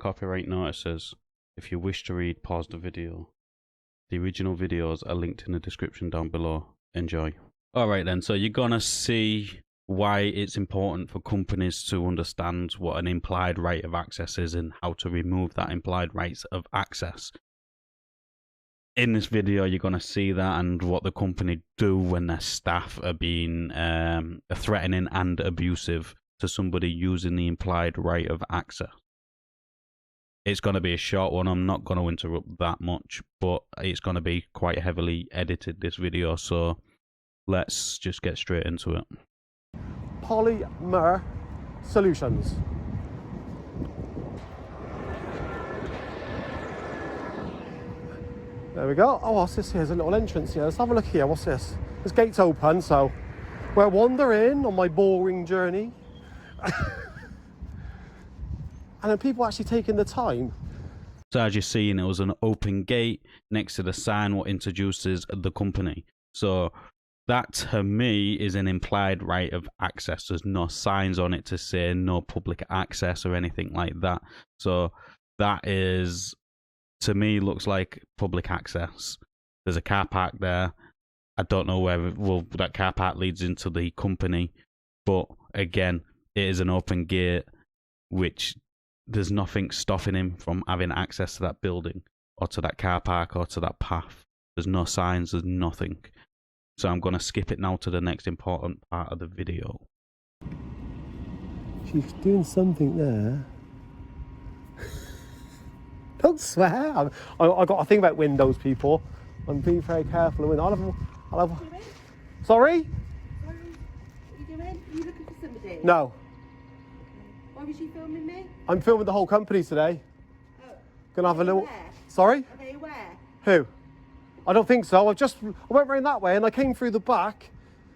copyright notices. If you wish to read, pause the video. The original videos are linked in the description down below. Enjoy. Alright then, so you're gonna see why it's important for companies to understand what an implied right of access is and how to remove that implied rights of access. In this video, you're going to see that and what the company do when their staff are being threatening and abusive to somebody using the implied right of access. It's going to be a short one. I'm not going to interrupt that much, but it's going to be quite heavily edited, this video, so let's just get straight into it. Polymer Solutions. There we go. Oh, what's this here? There's a little entrance here. Let's have a look here. What's this? This gate's open, so we're wandering on my boring journey. And then people actually taking the time. So as you're seeing, it was an open gate next to the sign what introduces the company. So that to me is an implied right of access. There's no signs on it to say no public access or anything like that. So that is, to me, looks like public access. There's a car park there. I don't know where that car park leads into the company, but again, it is an open gate, which there's nothing stopping him from having access to that building or to that car park or to that path. There's no signs, there's nothing. So I'm going to skip it now to the next important part of the video. She's doing something there. Don't swear. I got a thing about windows, people. I'm being very careful. I'll have... Sorry? Sorry, what are you doing? Are you looking for somebody? No. Why was she filming me? I'm filming the whole company today. Oh. Gonna have a little... Aware? Sorry? Are they aware? Who? I don't think so. I went round that way and I came through the back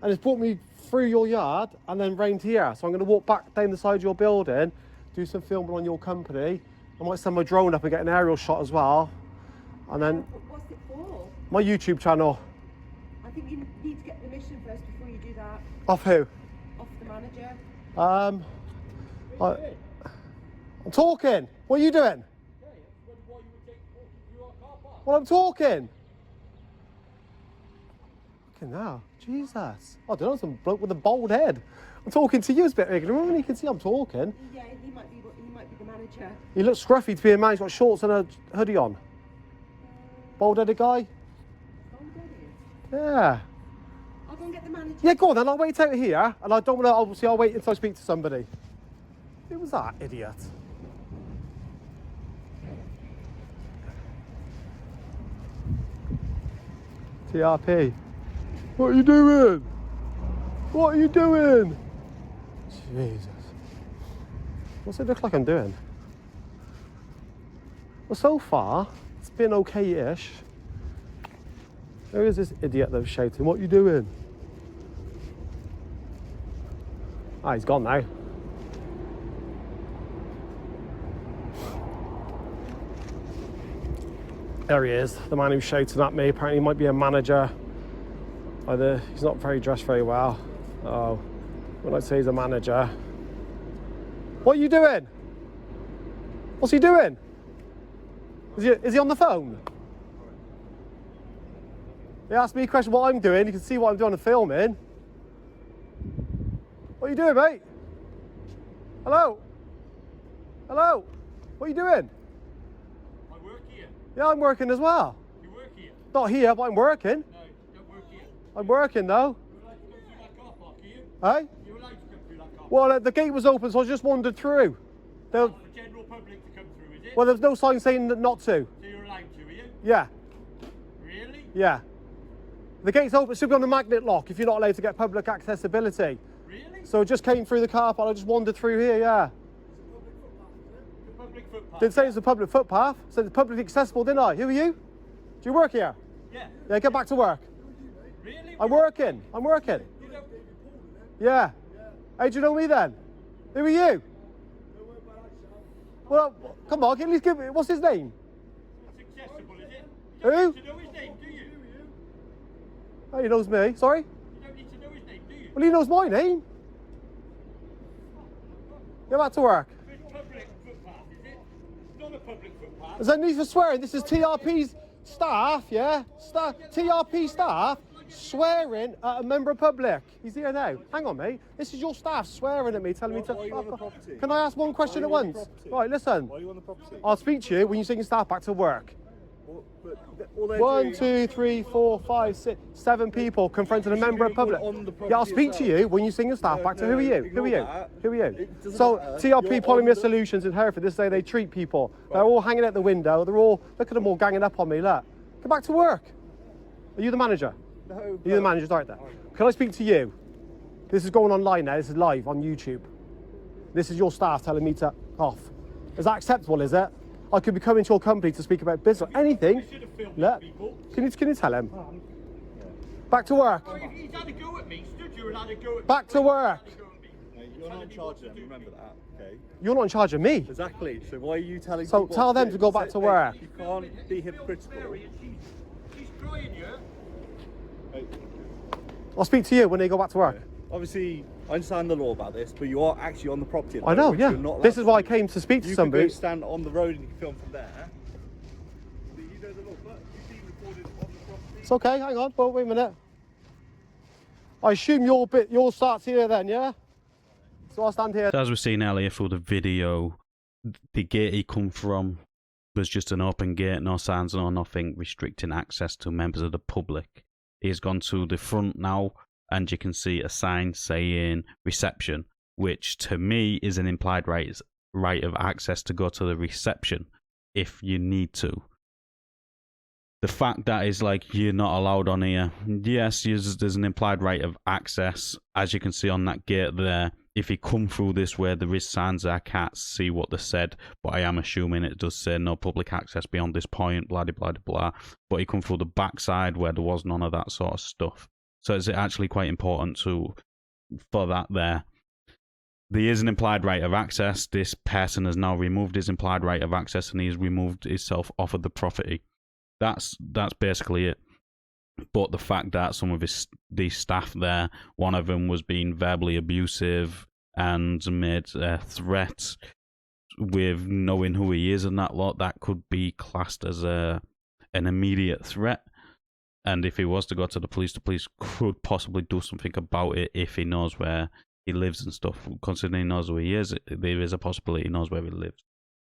and it's brought me through your yard and then round here. So I'm going to walk back down the side of your building, do some filming on your company. I might send my drone up and get an aerial shot as well. And then... What's it for? My YouTube channel. I think you need to get permission first before you do that. Off who? Off the manager. I'm talking. What are you doing? Well, I'm talking. Fucking hell. Jesus. I don't know, some bloke with a bald head. I'm talking to you. It's a bit ignorant. You can see I'm talking. Yeah, he might be the manager. He looks scruffy to be a man. He's got shorts and a hoodie on. Bald-headed guy? Yeah. I'll go and get the manager. Yeah, go on then. I'll wait out here. And I don't want to, obviously, I'll wait until I speak to somebody. Who was that idiot? TRP. What are you doing? What are you doing? Jesus. What's it look like I'm doing? Well, so far, it's been okay-ish. There is this idiot that was shouting, what are you doing? Ah, he's gone now. There he is, the man who's shouting at me. Apparently he might be a manager. Either he's not dressed very well. Oh, when I say he's a manager. What are you doing? What's he doing? Is he on the phone? He asked me a question what I'm doing. You can see what I'm doing on the filming. What are you doing, mate? Hello? Hello? What are you doing? I work here. Yeah, I'm working as well. You work here? Not here, but I'm working. No, don't work here. I'm working though. You're allowed to go through that car park, are you? Hey? You're allowed to come through that car park. Well, the gate was open, so I just wandered through. For general public to come through, is it? Well, there's no sign saying that not to. So you're allowed to, are you? Yeah, Really? yeah. The gate's open, it should be on the magnet lock if you're not allowed to get public accessibility. Really? So I just came through the car park, I just wandered through here, yeah. The public footpath. Didn't say it's a public footpath, said it's publicly accessible, didn't I? Who are you? Do you work here? Yeah. Yeah, get back to work. Really? I'm working, I'm working. You don't... Yeah. Hey, do you know me then? Who are you? Well, come on, at least give me, what's his name? That's accessible, is it? Who? You don't need to know his name, do you? Oh, he knows me, sorry? You don't need to know his name, do you? Well, he knows my name. Get back to work. It's public footpath, is it? public footpath. Is there need for swearing? This is TRP's staff, yeah? TRP staff swearing at a member of public. He's here now. Hang on, mate. This is your staff swearing at me, telling me to... Why are you on the property? Can I ask one question at Why are you on once? the property? Right, listen. Why are you on the property? I'll speak to you when you send your staff back to work. Well, but all they're 1, doing- 2, 3, 4, 5, 6, 7 people confronting a You should member of be on public. the property Yeah, I'll speak to yourself. you when you send your staff back to... Who are you? Who ignore are you? that. Who are you? It doesn't So, matter. TRP You're Polymer on the- Solutions in Hereford, this is how they treat people. They're all hanging out the window. They're all... Look at them all ganging up on me, look. Go back to work. Are you the manager? No, Are you the manager? Right there. Can I speak to you? This is going online now. This is live on YouTube. This is your staff telling me to off. Is that acceptable, is it? I could be coming to your company to speak about business, anything. You should have filmed Look. these people. Can you tell him? Back to work. Oh, he's had a go at me. Stood you and had a go at me. Back to work. Had a go at me. Mate, you're not in charge of them, remember that, okay? You're not in charge of me. Exactly, so why are you telling So people tell what them to go back to work. You can't be hypocritical. Mary, and she's crying you. Mate, I'll speak to you when they go back to work. obviously, I understand the law about this, but you are actually on the property at the I know, moment, yeah. you're not This allowed is why I to. came to speak to You somebody. can go stand on the road and you can film from there. But you know the law, but you've been recorded on the property. It's okay, hang on. Well, wait a minute. I assume your starts here then, yeah? So I'll stand here. So as we've seen earlier through the video, the gate he come from was just an open gate, no signs, no nothing restricting access to members of the public. He's gone to the front now, and you can see a sign saying reception, which to me is an implied right of access to go to the reception if you need to. The fact that is like you're not allowed on here, yes, there's an implied right of access, as you can see on that gate there. If you come through this way, there is signs there. I can't see what they said, but I am assuming it does say no public access beyond this point, blah, blah, blah, blah. But you come through the backside where there was none of that sort of stuff. So it's actually quite important for that there. There is an implied right of access. This person has now removed his implied right of access and he's removed himself off of the property. That's basically it. But the fact that some of these staff there, one of them was being verbally abusive and made threats with knowing who he is and that lot, that could be classed as an immediate threat. And if he was to go to the police could possibly do something about it if he knows where he lives and stuff. Considering he knows who he is, there is a possibility he knows where he lives.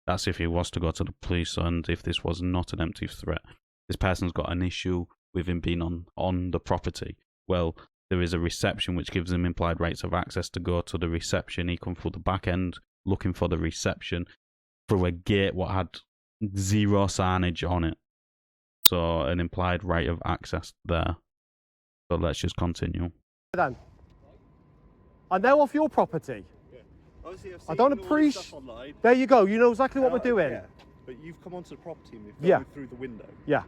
That's if he was to go to the police, and if this was not an empty threat. This person's got an issue with him being on the property. Well, there is a reception which gives him implied rights of access to go to the reception. He come through the back end looking for the reception through a gate what had zero signage on it. So an implied right of access there. So let's just continue. Then. I'm now off your property. Obviously, I've I seen don't all this appreciate... stuff online. There you go. You know exactly what we're doing. Yeah, but you've come onto the property and we've Yeah. filmed through the window. Yeah,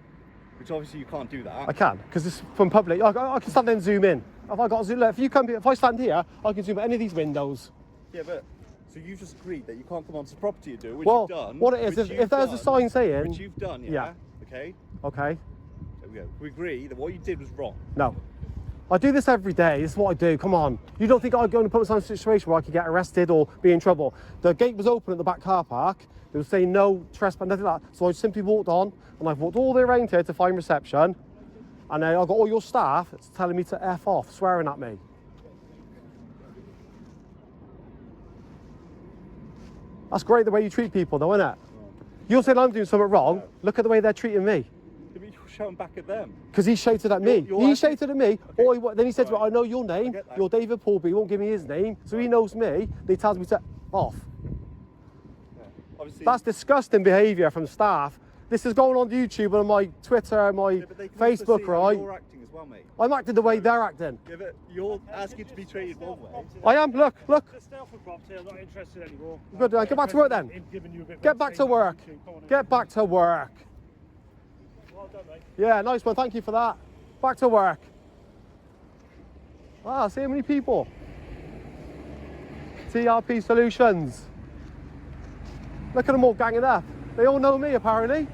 Which obviously you can't do that. I can, because it's from public. I can stand there and zoom in. If I got zoom, look, if I stand here, I can zoom at any of these windows. Yeah, but so you've just agreed that you can't come onto the property and do it, which Well, you've done. what it is, which if you've there's a done, sign saying... which you've done, yeah. Yeah. Okay. Okay. There we go. We agree that what you did was wrong. No. I do this every day. This is what I do. Come on. You don't think I'd go and put myself in a situation where I could get arrested or be in trouble? The gate was open at the back car park. They were saying no trespass, nothing like that. So I simply walked on, and I've walked all the way around here to find reception. And then I've got all your staff telling me to F off, swearing at me. That's great the way you treat people, though, isn't it? You're saying I'm doing something wrong. Look at the way they're treating me. You're shouting back at them. Because he shouted at me. You're He actually- shouted at me. Okay. Then he said to me, I know your name. get that. You're David Paul, but he won't give me his name. So he knows me. And he tells me to off. Obviously. That's disgusting behaviour from staff. This is going on YouTube and on my Twitter, my Yeah, but they can also Facebook, see how right? You're acting as well, mate. I'm acting the way they're acting. Yeah, but you're asking to be treated one way. I am. Look. The Stelford property, I'm not interested anymore. Good. Get back to work then. In giving you a bit Get more back to space on work. YouTube. Come on, Get back to work. Well done, mate. Yeah, nice one. Thank you for that. Back to work. Wow, see how many people. TRP Solutions. Look at them all ganging up. They all know me, apparently.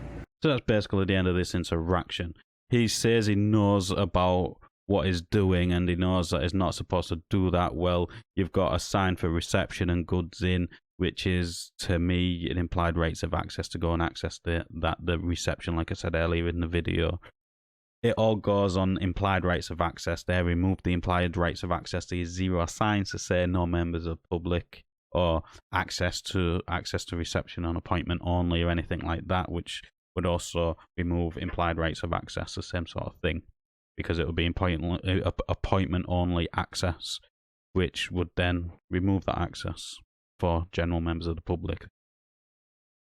So that's basically the end of this interaction. He says he knows about what he's doing and he knows that he's not supposed to do that. Well, you've got a sign for reception and goods in. which is, to me, an implied rights of access to go and access the reception, like I said earlier in the video. It all goes on implied rights of access. They removed the implied rights of access. These 0 signs to say no members of public or access to reception on appointment only or anything like that, which would also remove implied rights of access, the same sort of thing, because it would be appointment only access, which would then remove that access for general members of the public.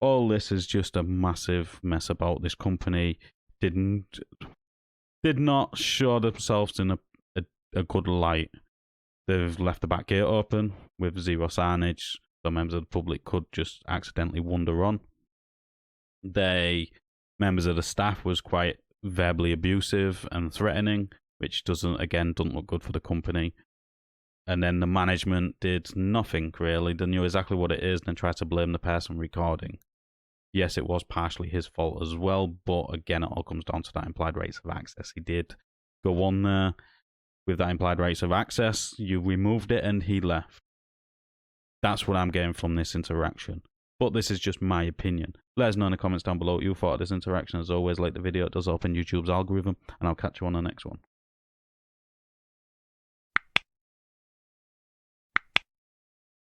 All this is just a massive mess about. This company did not show themselves in a good light. They've left the back gate open with 0 signage, so members of the public could just accidentally wander on. Members of the staff was quite verbally abusive and threatening, which doesn't look good for the company. And then the management did nothing really. They knew exactly what it is and then tried to blame the person recording. Yes, it was partially his fault as well, but again, it all comes down to that implied rights of access. He did go on there with that implied rights of access. You removed it and he left. That's what I'm getting from this interaction. But this is just my opinion. Let us know in the comments down below what you thought of this interaction. As always, like the video, it does open YouTube's algorithm, and I'll catch you on the next one.